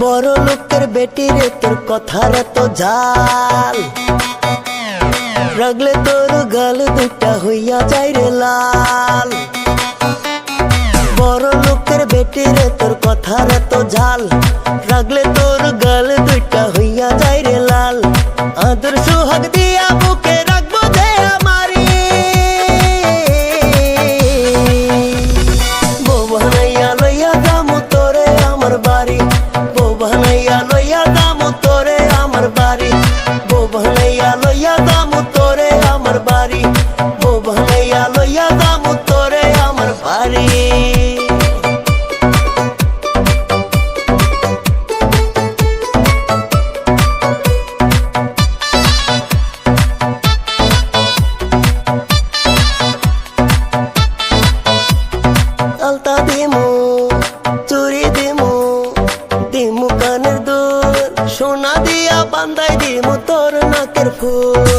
বড় লোকের বেটি রে তোর কথার তো জাল, রাগলে তোর গাল দুটা হইয়া যায় রে লাল। বড় লোকের বেটি রে তোর কথার তো ঝাল, রাগলে তোর গাল দুটা হইয়া যায় রে লাল। আদর সোহাগ দিয়া বুকে রাখবো যে আমারি, বউ বানাইয়া লইয়া যামু তোরে আমার বাড়ি, বউ বানাইয়া লইয়া যামু তোরে আমার বাড়ি, বউ বানাইয়া লইয়া যামু তোরে আমার বাড়ি, বউ বানাইয়া লইয়া যামু তোরে আমার বাড়ি। আলতা দিমু, চুরি দিমু, দিমু কানের দুল, সোনা দিয়া বান্ধাই দিমু তোর নাকের ফুল।